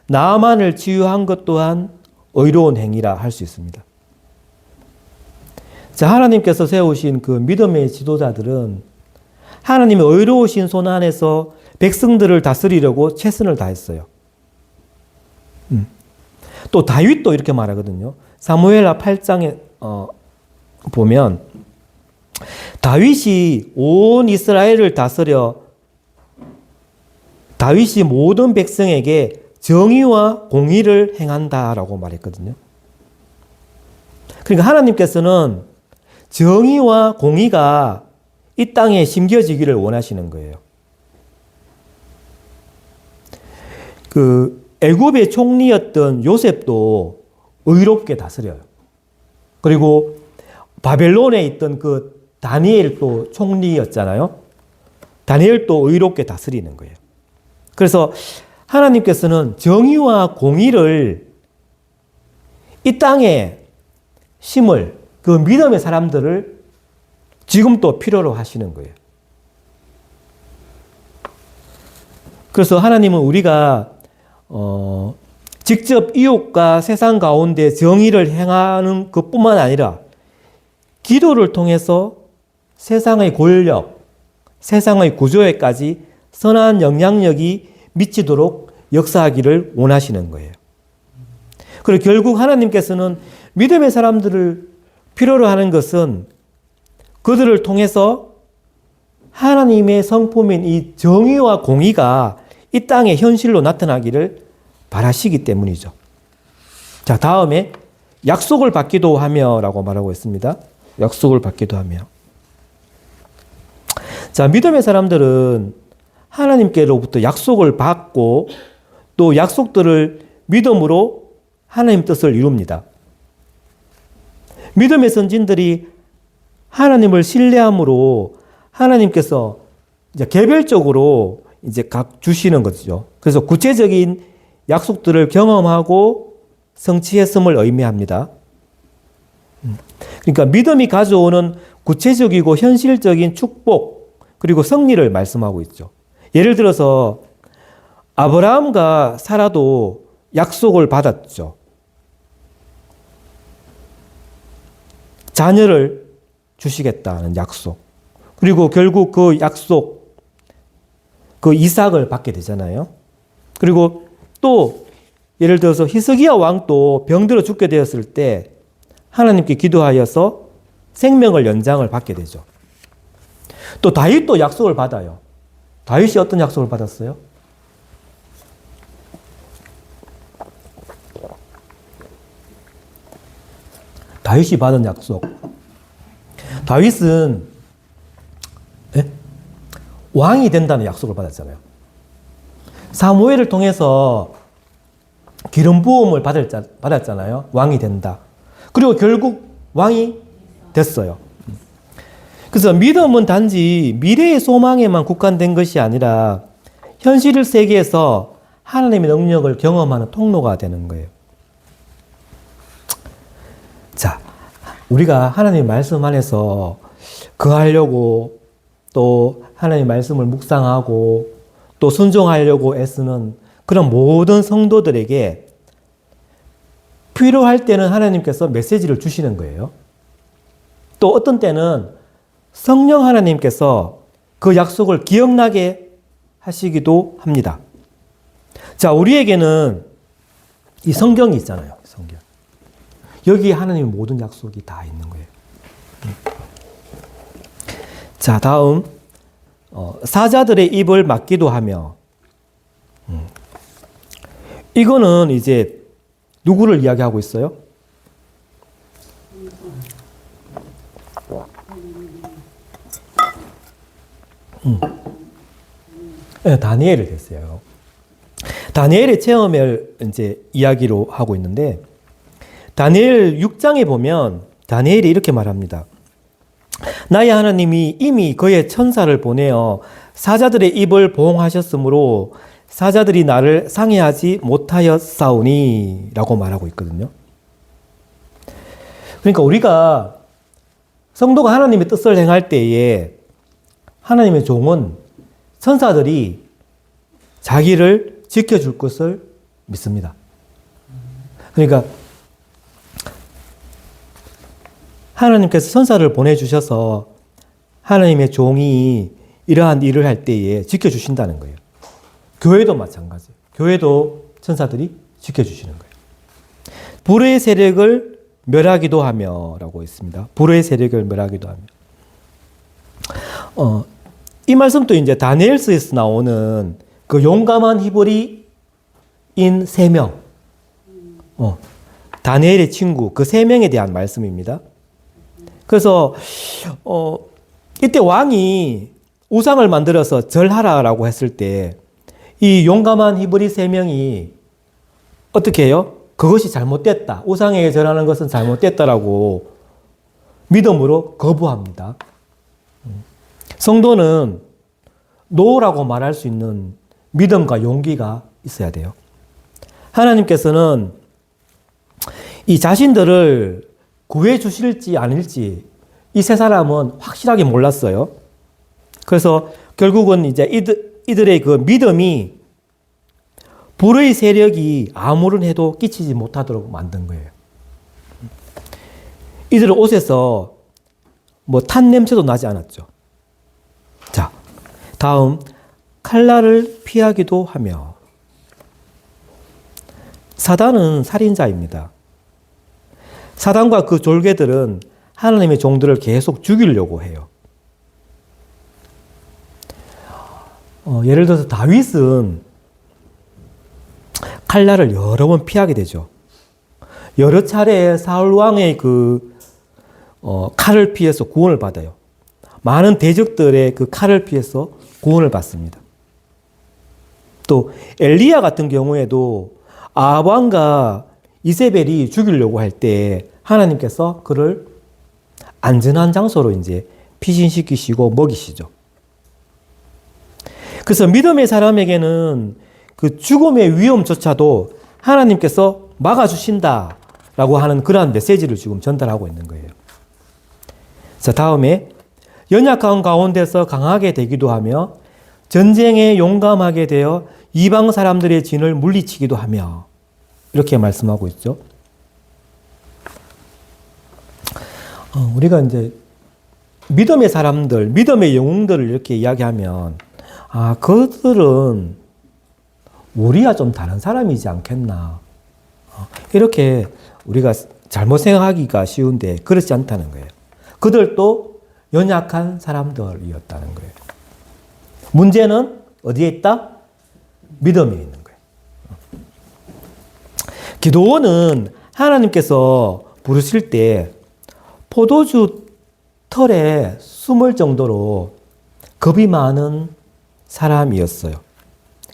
나아만을 치유한 것 또한 의로운 행위라 할 수 있습니다. 자, 하나님께서 세우신 그 믿음의 지도자들은 하나님의 의로우신 손 안에서 백성들을 다스리려고 최선을 다했어요. 또 다윗도 이렇게 말하거든요. 사무엘하 8장에 보면 다윗이 온 이스라엘을 다스려 다윗이 모든 백성에게 정의와 공의를 행한다라고 말했거든요. 그러니까 하나님께서는 정의와 공의가 이 땅에 심겨지기를 원하시는 거예요. 그 애굽의 총리였던 요셉도 의롭게 다스려요. 그리고 바벨론에 있던 그 다니엘도 총리였잖아요. 다니엘도 의롭게 다스리는 거예요. 그래서 하나님께서는 정의와 공의를 이 땅에 심을 그 믿음의 사람들을 지금도 필요로 하시는 거예요. 그래서 하나님은 우리가 직접 이웃과 세상 가운데 정의를 행하는 것뿐만 아니라 기도를 통해서 세상의 권력, 세상의 구조에까지 선한 영향력이 미치도록 역사하기를 원하시는 거예요. 그리고 결국 하나님께서는 믿음의 사람들을 필요로 하는 것은 그들을 통해서 하나님의 성품인 이 정의와 공의가 이 땅에 현실로 나타나기를 바라시기 때문이죠. 자, 다음에 약속을 받기도 하며 라고 말하고 있습니다. 약속을 받기도 하며. 자, 믿음의 사람들은 하나님께로부터 약속을 받고 또 약속들을 믿음으로 하나님 뜻을 이룹니다. 믿음의 선진들이 하나님을 신뢰함으로 하나님께서 이제 개별적으로 이제 각 주시는 거죠. 그래서 구체적인 약속들을 경험하고 성취했음을 의미합니다. 그러니까 믿음이 가져오는 구체적이고 현실적인 축복 그리고 승리를 말씀하고 있죠. 예를 들어서 아브라함과 사라도 약속을 받았죠. 자녀를 주시겠다는 약속. 그리고 결국 그 약속, 그 이삭을 받게 되잖아요. 그리고 또 예를 들어서 히스기야 왕도 병들어 죽게 되었을 때 하나님께 기도하여서 생명을 연장을 받게 되죠. 또 다윗도 약속을 받아요. 다윗이 어떤 약속을 받았어요? 다윗이 받은 약속. 다윗은 왕이 된다는 약속을 받았잖아요. 사무엘을 통해서 기름 부음을 받았잖아요. 왕이 된다. 그리고 결국 왕이 됐어요. 그래서 믿음은 단지 미래의 소망에만 국한된 것이 아니라 현실 세계에서 하나님의 능력을 경험하는 통로가 되는 거예요. 자, 우리가 하나님의 말씀 안에서 거하려고 또 하나님의 말씀을 묵상하고 또 순종하려고 애쓰는 그런 모든 성도들에게 필요할 때는 하나님께서 메시지를 주시는 거예요. 또 어떤 때는 성령 하나님께서 그 약속을 기억나게 하시기도 합니다. 자, 우리에게는 이 성경이 있잖아요. 성경. 여기에 하나님의 모든 약속이 다 있는 거예요. 자, 다음 사자들의 입을 막기도 하며 이거는 이제 누구를 이야기하고 있어요? 네, 다니엘을 했어요. 다니엘의 체험을 이제 이야기로 하고 있는데 다니엘 6장에 보면 다니엘이 이렇게 말합니다. 나의 하나님이 이미 그의 천사를 보내어 사자들의 입을 보호하셨으므로 사자들이 나를 상해하지 못하였사오니 라고 말하고 있거든요. 그러니까 우리가 성도가 하나님의 뜻을 행할 때에 하나님의 종은 천사들이 자기를 지켜줄 것을 믿습니다. 그러니까 하나님께서 천사를 보내주셔서 하나님의 종이 이러한 일을 할 때에 지켜주신다는 거예요. 교회도 마찬가지예요. 교회도 천사들이 지켜주시는 거예요. 불의 세력을 멸하기도 하며 라고 있습니다. 불의 세력을 멸하기도 하며. 이 말씀도 이제 다니엘서에서 나오는 그 용감한 히브리인 3명. 다니엘의 친구, 그 3명에 대한 말씀입니다. 그래서, 이때 왕이 우상을 만들어서 절하라라고 했을 때, 이 용감한 히브리 3명이 어떻게 해요? 그것이 잘못됐다. 우상에게 절하는 것은 잘못됐다라고 믿음으로 거부합니다. 성도는 노라고 말할 수 있는 믿음과 용기가 있어야 돼요. 하나님께서는 이 자신들을 구해 주실지 아닐지 이 세 사람은 확실하게 몰랐어요. 그래서 결국은 이제 이들의 그 믿음이 불의 세력이 아무런 해도 끼치지 못하도록 만든 거예요. 이들의 옷에서 뭐 탄 냄새도 나지 않았죠. 자, 다음 칼날을 피하기도 하며. 사단은 살인자입니다. 사단과 그 졸개들은 하나님의 종들을 계속 죽이려고 해요. 예를 들어서 다윗은 칼날을 여러 번 피하게 되죠. 여러 차례 사울 왕의 그 칼을 피해서 구원을 받아요. 많은 대적들의 그 칼을 피해서 구원을 받습니다. 또 엘리야 같은 경우에도 아합 왕과 이세벨이 죽이려고 할 때 하나님께서 그를 안전한 장소로 이제 피신시키시고 먹이시죠. 그래서 믿음의 사람에게는 그 죽음의 위험조차도 하나님께서 막아주신다라고 하는 그러한 메시지를 지금 전달하고 있는 거예요. 자, 다음에 연약한 가운데서 강하게 되기도 하며 전쟁에 용감하게 되어 이방 사람들의 진을 물리치기도 하며 이렇게 말씀하고 있죠. 우리가 이제 믿음의 사람들, 믿음의 영웅들을 이렇게 이야기하면 아, 그들은 우리와 좀 다른 사람이지 않겠나. 이렇게 우리가 잘못 생각하기가 쉬운데 그렇지 않다는 거예요. 그들도 연약한 사람들이었다는 거예요. 문제는 어디에 있다? 믿음에 있는 거예요. 기도원은 하나님께서 부르실 때 포도주 털에 숨을 정도로 겁이 많은 사람이었어요.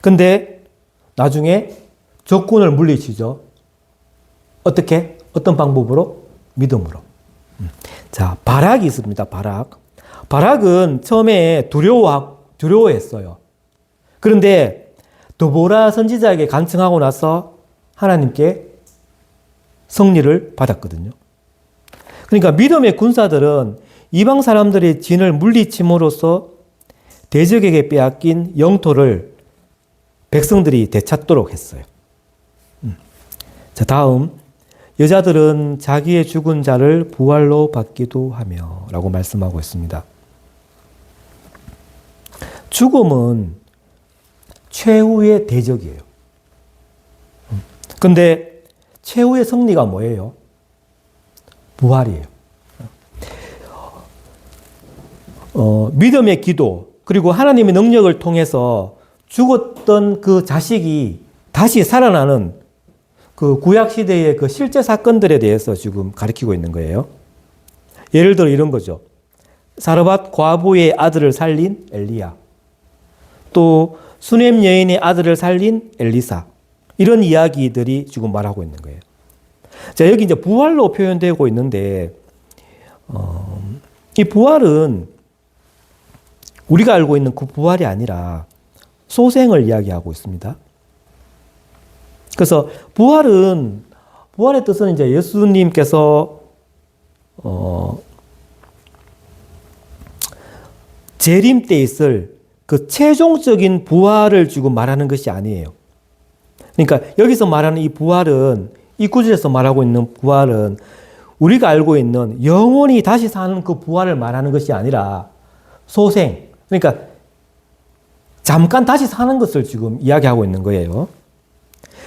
근데 나중에 적군을 물리치죠. 어떻게? 어떤 방법으로? 믿음으로. 자, 바락이 있습니다. 바락. 바락은 처음에 두려워했어요. 그런데 드보라 선지자에게 간청하고 나서 하나님께 승리를 받았거든요. 그러니까 믿음의 군사들은 이방 사람들의 진을 물리침으로써 대적에게 빼앗긴 영토를 백성들이 되찾도록 했어요. 자, 다음. 여자들은 자기의 죽은 자를 부활로 받기도 하며 라고 말씀하고 있습니다. 죽음은 최후의 대적이에요. 근데 최후의 승리가 뭐예요? 부활이에요. 믿음의 기도, 그리고 하나님의 능력을 통해서 죽었던 그 자식이 다시 살아나는 그 구약시대의 그 실제 사건들에 대해서 지금 가르치고 있는 거예요. 예를 들어 이런 거죠. 사르밧 과부의 아들을 살린 엘리야. 또 수넴 여인의 아들을 살린 엘리사. 이런 이야기들이 지금 말하고 있는 거예요. 자, 여기 이제 부활로 표현되고 있는데, 이 부활은 우리가 알고 있는 그 부활이 아니라 소생을 이야기하고 있습니다. 그래서 부활의 뜻은 이제 예수님께서 재림 때 있을 그 최종적인 부활을 지금 말하는 것이 아니에요. 그러니까 여기서 말하는 이 부활은, 이 구절에서 말하고 있는 부활은 우리가 알고 있는 영원히 다시 사는 그 부활을 말하는 것이 아니라 소생, 그러니까 잠깐 다시 사는 것을 지금 이야기하고 있는 거예요.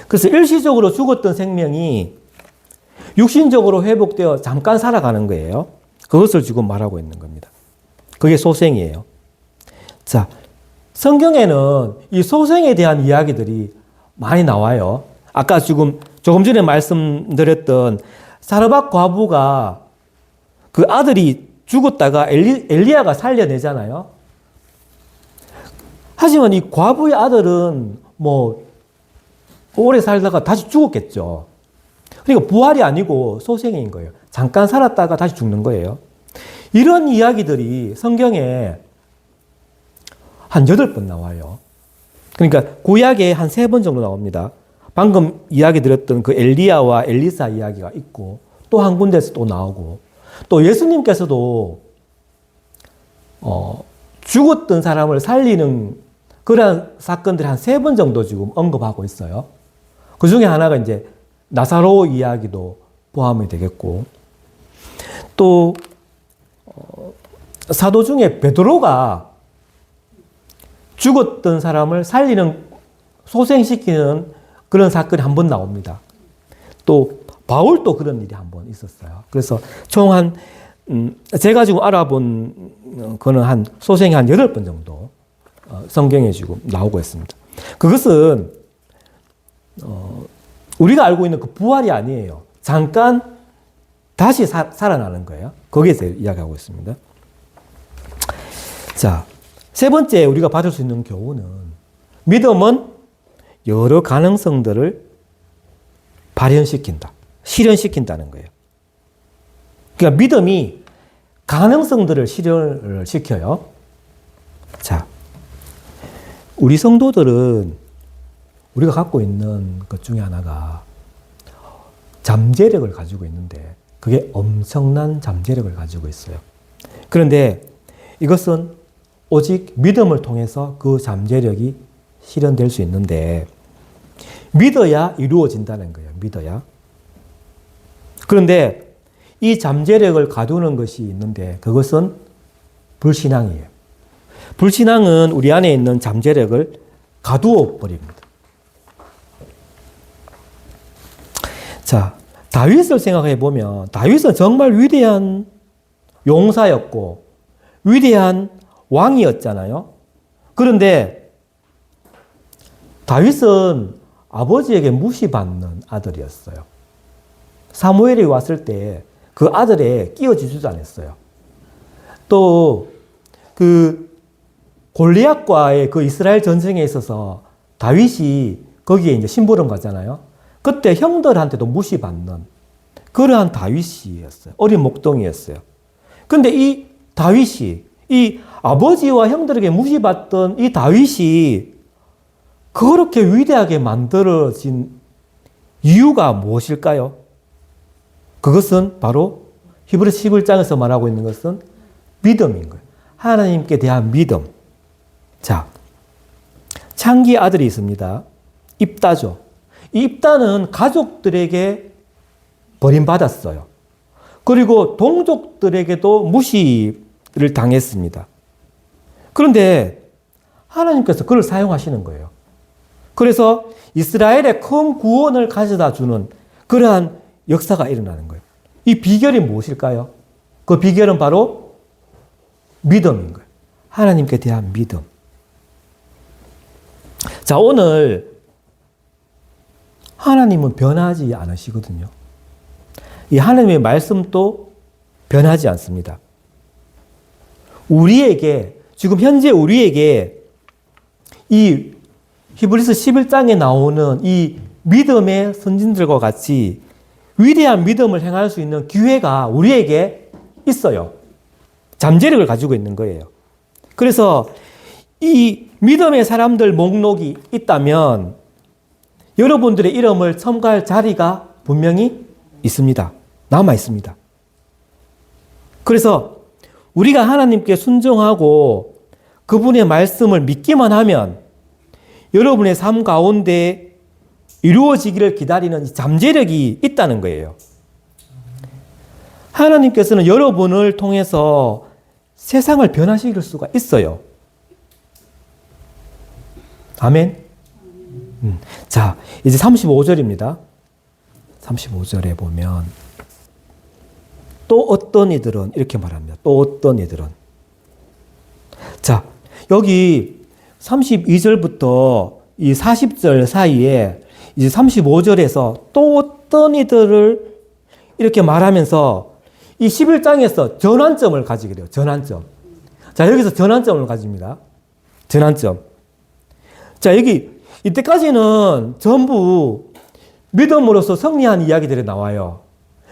그래서 일시적으로 죽었던 생명이 육신적으로 회복되어 잠깐 살아가는 거예요. 그것을 지금 말하고 있는 겁니다. 그게 소생이에요. 자, 성경에는 이 소생에 대한 이야기들이 많이 나와요. 아까 지금 조금 전에 말씀드렸던 사르밧 과부가 그 아들이 죽었다가 엘리야가 살려내잖아요. 하지만 이 과부의 아들은 뭐 오래 살다가 다시 죽었겠죠. 그러니까 부활이 아니고 소생인 거예요. 잠깐 살았다가 다시 죽는 거예요. 이런 이야기들이 성경에 한 8번 나와요. 그러니까 구약에 한 3번 정도 나옵니다. 방금 이야기 드렸던 그 엘리야와 엘리사 이야기가 있고, 또 한 군데에서 또 나오고, 또 예수님께서도 죽었던 사람을 살리는 그런 사건들이 한 3번 정도 지금 언급하고 있어요. 그 중에 하나가 이제 나사로 이야기도 포함이 되겠고, 또 사도 중에 베드로가 죽었던 사람을 살리는, 소생시키는 그런 사건이 한 번 나옵니다. 또 바울도 그런 일이 한 번 있었어요. 그래서 총 한 제가 지금 알아본 거는 한 소생이 한 8번 정도 성경에 지금 나오고 있습니다. 그것은 우리가 알고 있는 그 부활이 아니에요. 잠깐 다시 살아나는 거예요. 거기에서 이야기하고 있습니다. 자, 3번째 우리가 받을 수 있는 교훈은, 믿음은 여러 가능성들을 발현시킨다, 실현시킨다는 거예요. 그러니까 믿음이 가능성들을 실현을 시켜요. 자, 우리 성도들은 우리가 갖고 있는 것 중에 하나가 잠재력을 가지고 있는데, 그게 엄청난 잠재력을 가지고 있어요. 그런데 이것은 오직 믿음을 통해서 그 잠재력이 실현될 수 있는데, 믿어야 이루어진다는 거예요. 믿어야. 그런데 이 잠재력을 가두는 것이 있는데, 그것은 불신앙이에요. 불신앙은 우리 안에 있는 잠재력을 가두어 버립니다. 자, 다윗을 생각해 보면 다윗은 정말 위대한 용사였고 위대한 왕이었잖아요. 그런데 다윗은 아버지에게 무시받는 아들이었어요. 사무엘이 왔을 때 그 아들에 끼워주지도 않았어요. 또 그 골리앗과의 그 이스라엘 전쟁에 있어서 다윗이 거기에 이제 심부름 가잖아요. 그때 형들한테도 무시받는 그러한 다윗이었어요. 어린 목동이었어요. 근데 이 다윗이, 이 아버지와 형들에게 무시받던 이 다윗이 그렇게 위대하게 만들어진 이유가 무엇일까요? 그것은 바로 히브리서 11장에서 말하고 있는 것은 믿음인 거예요. 하나님께 대한 믿음. 자, 창기 아들이 있습니다. 입다죠. 이 입다는 가족들에게 버림받았어요. 그리고 동족들에게도 무시를 당했습니다. 그런데 하나님께서 그를 사용하시는 거예요. 그래서 이스라엘의 큰 구원을 가져다 주는 그러한 역사가 일어나는 거예요. 이 비결이 무엇일까요? 그 비결은 바로 믿음인 거예요. 하나님께 대한 믿음. 자, 오늘 하나님은 변하지 않으시거든요. 이 하나님의 말씀도 변하지 않습니다. 우리에게, 지금 현재 우리에게 이 히브리서 11장에 나오는 이 믿음의 선진들과 같이 위대한 믿음을 행할 수 있는 기회가 우리에게 있어요. 잠재력을 가지고 있는 거예요. 그래서 이 믿음의 사람들 목록이 있다면 여러분들의 이름을 첨가할 자리가 분명히 있습니다. 남아 있습니다. 그래서 우리가 하나님께 순종하고 그분의 말씀을 믿기만 하면 여러분의 삶 가운데 이루어지기를 기다리는 잠재력이 있다는 거예요. 하나님께서는 여러분을 통해서 세상을 변화시킬 수가 있어요. 아멘. 자, 이제 35절입니다. 35절에 보면 또 어떤 이들은 이렇게 말합니다. 또 어떤 이들은. 자, 여기 32절부터 이 40절 사이에 이제 35절에서 또 어떤 이들을 이렇게 말하면서 이 11장에서 전환점을 가지게 돼요. 전환점. 자, 여기서 전환점을 가집니다. 전환점. 자, 여기 이때까지는 전부 믿음으로서 승리한 이야기들이 나와요.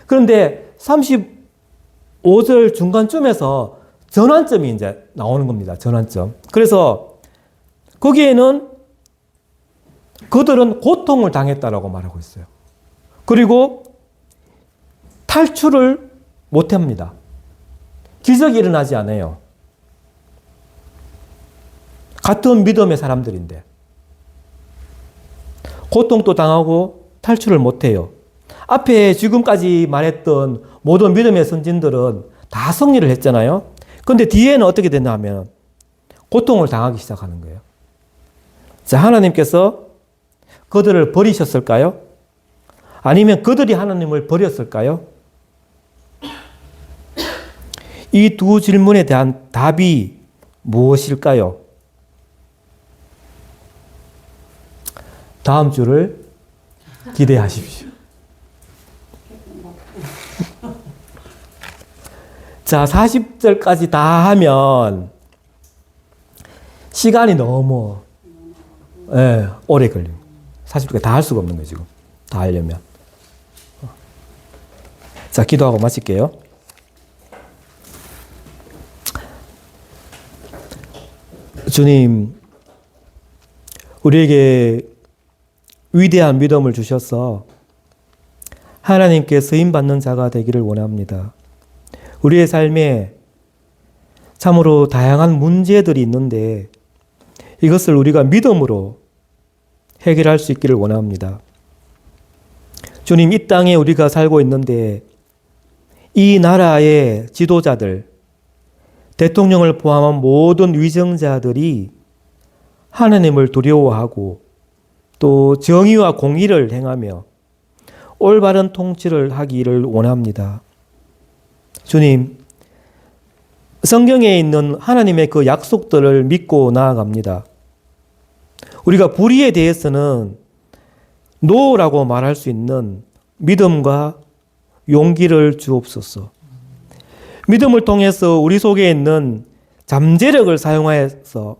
그런데 35절 중간쯤에서 전환점이 이제 나오는 겁니다. 전환점. 그래서 거기에는 그들은 고통을 당했다라고 말하고 있어요. 그리고 탈출을 못합니다. 기적이 일어나지 않아요. 같은 믿음의 사람들인데 고통도 당하고 탈출을 못해요. 앞에 지금까지 말했던 모든 믿음의 선진들은 다 승리를 했잖아요. 그런데 뒤에는 어떻게 됐나 하면 고통을 당하기 시작하는 거예요. 자, 하나님께서 그들을 버리셨을까요? 아니면 그들이 하나님을 버렸을까요? 이 두 질문에 대한 답이 무엇일까요? 다음 주를 기대하십시오. 자, 40절까지 다 하면 시간이 너무 오래 걸려요. 40절까지 다 할 수가 없는 거예요, 지금. 다 하려면. 자, 기도하고 마칠게요. 주님, 우리에게 위대한 믿음을 주셔서 하나님께 쓰임받는 자가 되기를 원합니다. 우리의 삶에 참으로 다양한 문제들이 있는데 이것을 우리가 믿음으로 해결할 수 있기를 원합니다. 주님, 이 땅에 우리가 살고 있는데 이 나라의 지도자들, 대통령을 포함한 모든 위정자들이 하나님을 두려워하고 또 정의와 공의를 행하며 올바른 통치를 하기를 원합니다. 주님, 성경에 있는 하나님의 그 약속들을 믿고 나아갑니다. 우리가 불의에 대해서는 노라고 말할 수 있는 믿음과 용기를 주옵소서. 믿음을 통해서 우리 속에 있는 잠재력을 사용하여서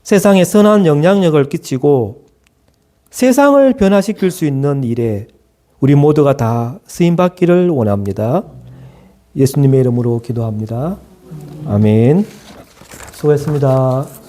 세상에 선한 영향력을 끼치고 세상을 변화시킬 수 있는 일에 우리 모두가 다 쓰임받기를 원합니다. 예수님의 이름으로 기도합니다. 아멘. 수고했습니다.